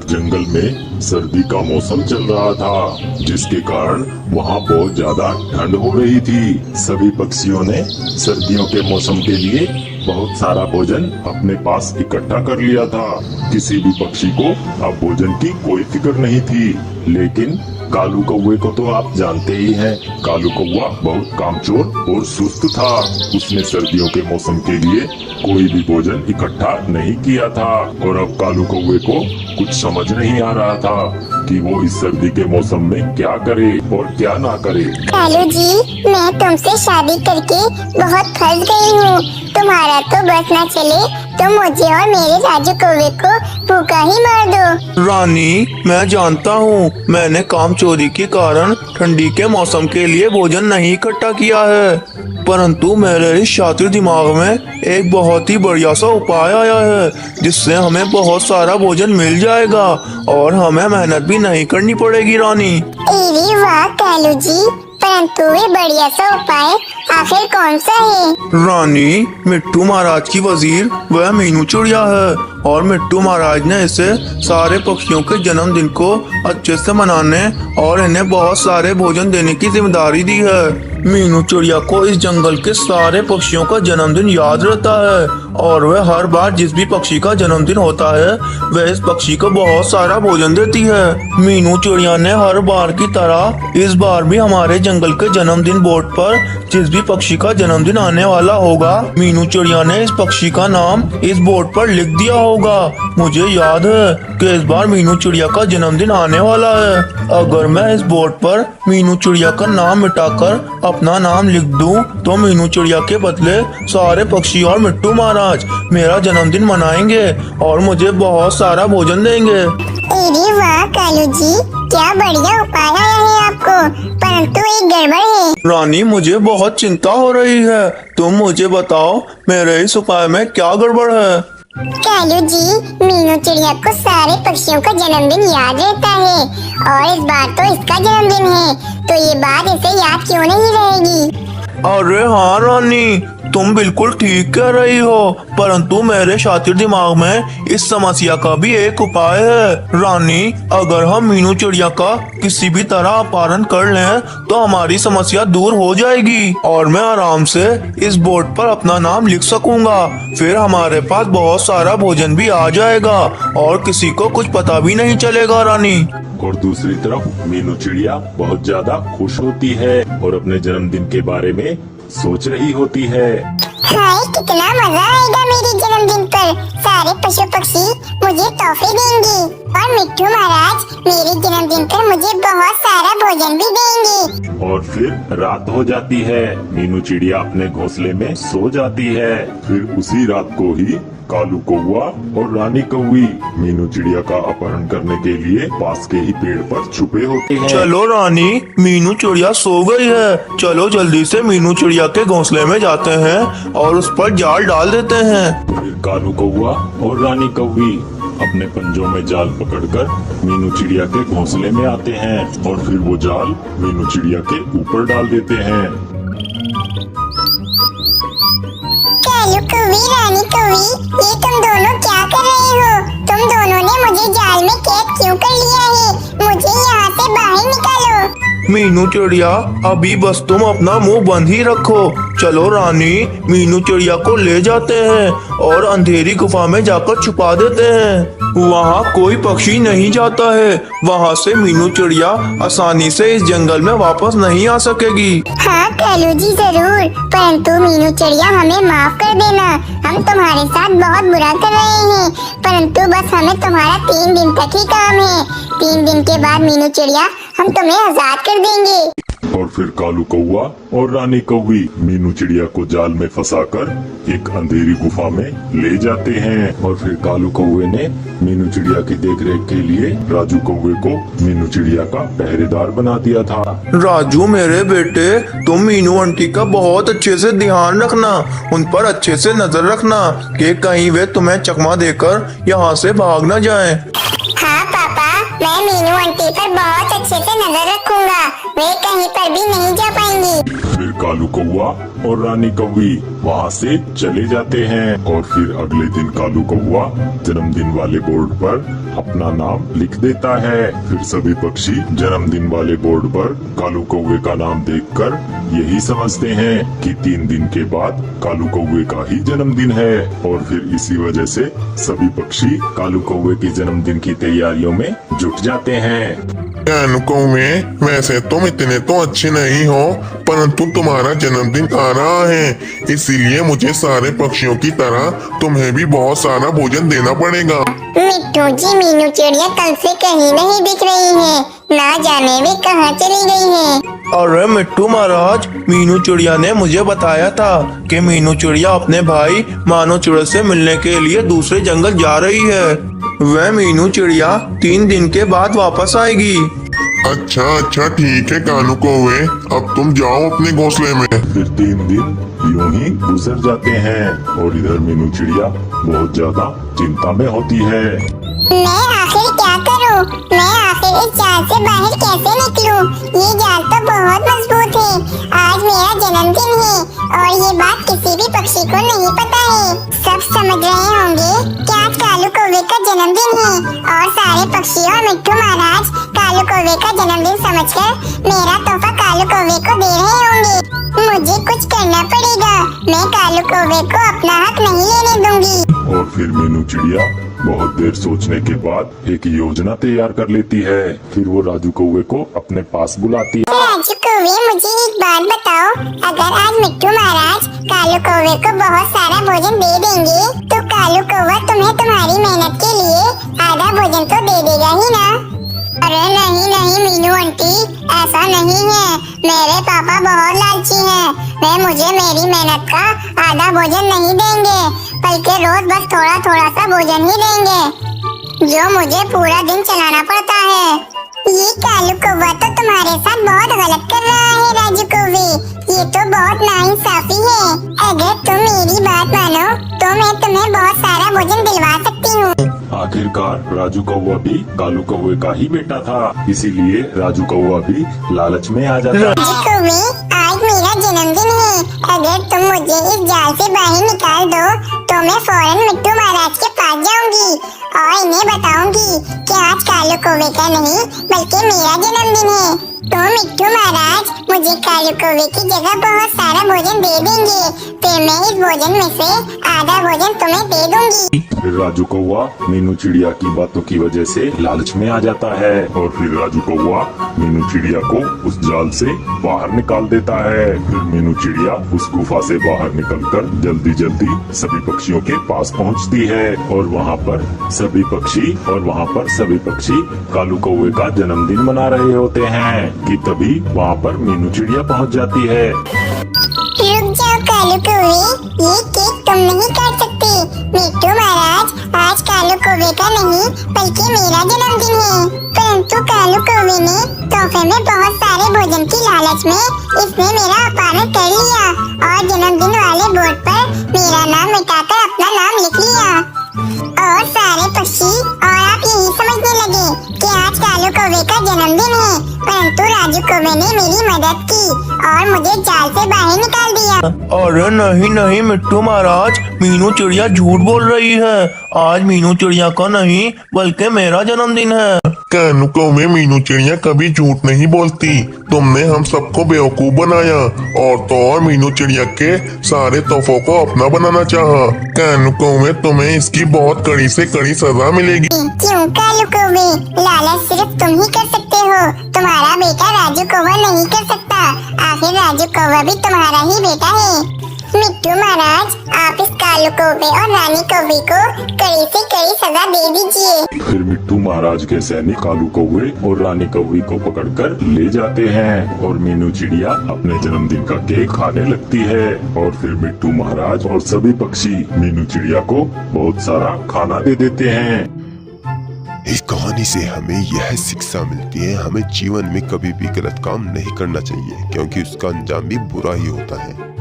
जंगल में सर्दी का मौसम चल रहा था, जिसके कारण वहाँ बहुत ज्यादा ठंड हो रही थी। सभी पक्षियों ने सर्दियों के मौसम के लिए बहुत सारा भोजन अपने पास इकट्ठा कर लिया था। किसी भी पक्षी को अब भोजन की कोई फिक्र नहीं थी। लेकिन कालू कौवे को तो आप जानते ही हैं, कालू कौवा बहुत कामचोर और सुस्त था। उसने सर्दियों के मौसम के लिए कोई भी भोजन इकट्ठा नहीं किया था और अब कालू कौवे को कुछ समझ नहीं आ रहा था कि वो इस सर्दी के मौसम में क्या करे और क्या ना करे। कालू जी, मैं तुमसे शादी करके बहुत फंस गई हूँ। तुम्हारा तो बस ना चले तो मुझे और मेरे राजू कौवे को भूखा ही मार दो। रानी, मैं जानता हूँ मैंने काम चोरी के कारण ठंडी के मौसम के लिए भोजन नहीं इकट्ठा किया है, परंतु मेरे इस शातिर दिमाग में एक बहुत ही बढ़िया सा उपाय आया है, जिससे हमें बहुत सारा भोजन मिल जाएगा और हमें मेहनत भी नहीं करनी पड़ेगी। रानी, अरे वाह कालू जी, परंतु ये बढ़िया सा उपाय आखिर कौन सा है? रानी, मिट्टू महाराज की वजीर वह मीनू चिड़िया है और मिट्टू महाराज ने इसे सारे पक्षियों के जन्मदिन को अच्छे से मनाने और इन्हें बहुत सारे भोजन देने की जिम्मेदारी दी है। मीनू चिड़िया को इस जंगल के सारे पक्षियों का जन्मदिन याद रहता है और वह हर बार जिस भी पक्षी का जन्मदिन होता है वह इस पक्षी को बहुत सारा भोजन देती है। मीनू चिड़िया ने हर बार की तरह इस बार भी हमारे जंगल के जन्मदिन बोर्ड पर जिस भी पक्षी का जन्मदिन आने वाला होगा, मीनू चिड़िया ने इस पक्षी का नाम इस बोर्ड पर लिख दिया होगा। मुझे याद है कि इस बार मीनू चिड़िया का जन्मदिन आने वाला है। अगर मैं इस बोर्ड पर मीनू चिड़िया का नाम मिटाकर अपना नाम लिख दूं, तो मीनू चिड़िया के बदले सारे पक्षी और मिट्टू महाराज मेरा जन्मदिन मनाएंगे और मुझे बहुत सारा भोजन देंगे। अरे वाह कालू जी, क्या बढ़िया उपाय आया है आपको, परंतु एक गड़बड़ है। रानी, मुझे बहुत चिंता हो रही है, तुम मुझे बताओ मेरे इस उपाय में क्या गड़बड़ है। कालू जी, मीनू चिड़िया को सारे पक्षियों का जन्मदिन याद रहता है और इस बार तो इसका जन्मदिन है, तो ये बात इसे याद क्यों नहीं रहेगी? अरे हाँ रानी, तुम बिल्कुल ठीक कह रही हो, परंतु मेरे शातिर दिमाग में इस समस्या का भी एक उपाय है। रानी, अगर हम मीनू चिड़िया का किसी भी तरह अपहरण कर लें तो हमारी समस्या दूर हो जाएगी और मैं आराम से इस बोर्ड पर अपना नाम लिख सकूंगा। फिर हमारे पास बहुत सारा भोजन भी आ जाएगा और किसी को कुछ पता भी नहीं चलेगा। रानी, और दूसरी तरफ मीनू चिड़िया बहुत ज्यादा खुश होती है और अपने जन्मदिन के बारे में सोच रही होती है। हाय, कितना मजा आएगा मेरे जन्मदिन पर। सारे पशु पक्षी मुझे तोहफे देंगे और मिट्टू महाराज मेरे जन्मदिन पर मुझे बहुत सारा भोजन भी देंगे। और फिर रात हो जाती है। मीनू चिड़िया अपने घोंसले में सो जाती है। फिर उसी रात को ही कालू कौवा और रानी कौवी मीनू चिड़िया का अपहरण करने के लिए पास के ही पेड़ पर छुपे होते हैं। चलो रानी, मीनू चिड़िया सो गई है, चलो जल्दी से मीनू चिड़िया के घोंसले में जाते हैं और उस पर जाल डाल देते हैं। फिर कालू कौवा और रानी कौवी अपने पंजों में जाल पकड़कर मीनू चिड़िया के घोंसले में आते हैं और फिर वो जाल मीनू चिड़िया के ऊपर डाल देते हैं। कालू कौवी, रानी कौवी, ये तुम दोनों क्या कर रहे हो? तुम दोनों ने मुझे जाल में कैद क्यों कर लिया है? मुझे यहाँ से बाहर निकालो। मीनू चिड़िया, अभी बस तुम अपना मुंह बंद ही रखो। चलो रानी, मीनू चिड़िया को ले जाते हैं और अंधेरी गुफा में जाकर छुपा देते हैं। वहाँ कोई पक्षी नहीं जाता है, वहाँ से मीनू चिड़िया आसानी से इस जंगल में वापस नहीं आ सकेगी। हाँ कालू जी, जरूर, परंतु मीनू चिड़िया हमें माफ कर देना। हम तुम्हारे साथ बहुत बुरा कर रहे हैं, परंतु बस हमें तुम्हारा 3 दिन तक ही काम है। 3 दिन के बाद मीनू चिड़िया हम तुम्हें आजाद कर देंगे। और फिर कालू कौवा और रानी कौवी मीनू चिड़िया को जाल में फंसाकर एक अंधेरी गुफा में ले जाते हैं। और फिर कालू कौवे ने मीनू चिड़िया की देखरेख के लिए राजू कौवे को मीनू चिड़िया का पहरेदार बना दिया था। राजू मेरे बेटे, तुम मीनू आंटी का बहुत अच्छे से ध्यान रखना, उन पर अच्छे से नजर रखना कि कहीं वे तुम्हें चकमा देकर यहाँ से भाग न जाएं। हाँ पापा, मैं मीनू आंटी पर बहुत अच्छे से नजर रखूंगा, वे कहीं पर भी नहीं जा पाएंगी। फिर कालू कौवा और रानी कौवी वहाँ से चले जाते हैं और फिर अगले दिन कालू कौवा जन्मदिन वाले बोर्ड पर अपना नाम लिख देता है। फिर सभी पक्षी जन्मदिन वाले बोर्ड पर कालू कौवे का नाम देखकर यही समझते हैं कि 3 दिन के बाद कालू कौवे का ही जन्मदिन है और फिर इसी वजह से सभी पक्षी कालू कौवे के जन्मदिन की तैयारियों में जुट जाते हैं। कौवे, वैसे तुम इतने तो अच्छे नहीं हो, परंतु तुम्हारा जन्मदिन आ रहा है, इसीलिए मुझे सारे पक्षियों की तरह तुम्हें भी बहुत सारा भोजन देना पड़ेगा। मिट्टू जी, मीनू चिड़िया कल से कहीं नहीं दिख रही है, ना जाने वे कहाँ चली गई है। अरे मिट्टू महाराज, मीनू चिड़िया ने मुझे बताया था कि मीनू चिड़िया अपने भाई मानो चिड़िया से मिलने के लिए दूसरे जंगल जा रही है। वह मीनू चिड़िया 3 दिन के बाद वापस आएगी। अच्छा ठीक है कालू कौवे, अब तुम जाओ अपने घोंसले में। फिर 3 दिन यूं ही गुजर जाते हैं और इधर मीनू चिड़िया बहुत ज्यादा चिंता में होती है। मैं आखिर क्या करूं? मैं आखिर इस जाल से बाहर कैसे निकलूं? ये जाल तो बहुत मजबूत है। आज मेरा जन्मदिन है और ये बात किसी भी पक्षी को नहीं पता है। सब समझ रहे होंगे कि आज कालू कौवे का जन्मदिन है और सारे पक्षी और मिट्टू महाराज कालू कौवे का जन्मदिन समझकर मेरा तोहफा कालू कौवे को दे रहे होंगे। मुझे कुछ करना पड़ेगा, मैं कालू कौवे को अपना हक नहीं लेने दूंगी। और फिर मीनू चिड़िया बहुत देर सोचने के बाद एक योजना तैयार कर लेती है। फिर वो राजू कौवे को अपने पास बुलाती है। राजू कौवे, मुझे एक बात बताओ, अगर आज मिट्टू महाराज कालू कौवे को बहुत सारा भोजन दे देंगे तो कालू कौवा तुम्हें तुम्हारी मेहनत के लिए आधा भोजन तो दे देगा ही ना? अरे नहीं मीनू आंटी, ऐसा नहीं है। मेरे पापा बहुत लालची हैं, वे मुझे मेरी मेहनत का आधा भोजन नहीं देंगे, बल्कि रोज बस थोड़ा थोड़ा सा भोजन ही देंगे जो मुझे पूरा दिन चलाना पड़ता है। ये कालू कौवा तो तुम्हारे साथ बहुत गलत कर रहा है राजू कौवे, ये तो बहुत नाइंसाफी है। अगर तुम मेरी बात मानो तो मैं तुम्हें बहुत सारा भोजन दिलवा सकती हूँ। आखिरकार राजू कौवा भी कालू कौवे का ही बेटा था, इसीलिए राजू कौवा भी लालच में आ जाता है। राजू कौवे, आज मेरा जन्मदिन है, अगर तुम मुझे इस जाल से बाहर निकाल दो तो मैं फौरन मिट्टू महाराज के पास जाऊंगी और इन्हें बताऊंगी कि आज कालू कौवे का नहीं बल्कि मेरा जन्मदिन है। तो मिट्टू महाराज मुझे कालू कौवे की जगह बहुत सारा भोजन दे देंगे, फिर मैं इस भोजन में से आधा भोजन तुम्हें दे दूंगी। फिर राजू कौवा मीनू चिड़िया की बातों की वजह से लालच में आ जाता है और फिर राजू कौवा मीनू चिड़िया को उस जाल से बाहर निकाल देता है। फिर मीनू चिड़िया उस गुफा से बाहर निकलकर जल्दी जल्दी सभी पक्षियों के पास पहुंचती है और वहां पर सभी पक्षी कालू कौवे का जन्मदिन मना रहे होते हैं कि तभी वहां पर मीनू चिड़िया पहुंच जाती है। रुक जाओ कालू कौवे, ये केक तुम नहीं काट सकते। मिट्टू महाराज, आज कालू कौवे का नहीं बल्कि मेरा जन्मदिन है। परंतु कालू कौवे ने तोहफे में बहुत सारे भोजन की लालच में इसने मेरा अपमान कर लिया और जन्मदिन वाले बोर्ड पर मेरा नाम मिटाकर अपना नाम लिख लिया और सारे पक्षी और आप यही समझने लगे कि आज कालू कौवे का जन्मदिन है। परंतु राजू कौवे ने मेरी मदद की और मुझे जाल से बाहर निकाल दिया। अरे नहीं मिट्टू महाराज, मीनू चिड़िया झूठ बोल रही है। आज मीनू चिड़िया का नहीं बल्कि मेरा जन्मदिन है। कालू कौवे, मीनू चिड़िया कभी झूठ नहीं बोलती, तुमने हम सबको बेवकूफ बनाया और तो और मीनू चिड़िया के सारे तोहफों को अपना बनाना चाहा। कालू कौवे, तुम्हें इसकी बहुत कड़ी से कड़ी सजा मिलेगी। क्यों कालू कौवे, लालच सिर्फ तुम ही कर सकते हो, तुम्हारा बेटा राजू कौवा नहीं कर सकता। आखिर राजू कौवा भी तुम्हारा ही बेटा है। मिट्टू महाराज, आप इस कालू कौवे और रानी कौवे को कड़ी से कड़ी सजा दे दीजिए। फिर मिट्टू महाराज के सैनिक कालू कौवे और रानी कौवे को पकड़कर ले जाते हैं और मीनू चिड़िया अपने जन्मदिन का केक खाने लगती है और फिर मिट्टू महाराज और सभी पक्षी मीनू चिड़िया को बहुत सारा खाना दे देते हैं। इस कहानी से हमें यह शिक्षा मिलती है, हमें जीवन में कभी भी गलत काम नहीं करना चाहिए क्योंकि उसका अंजाम भी बुरा ही होता है।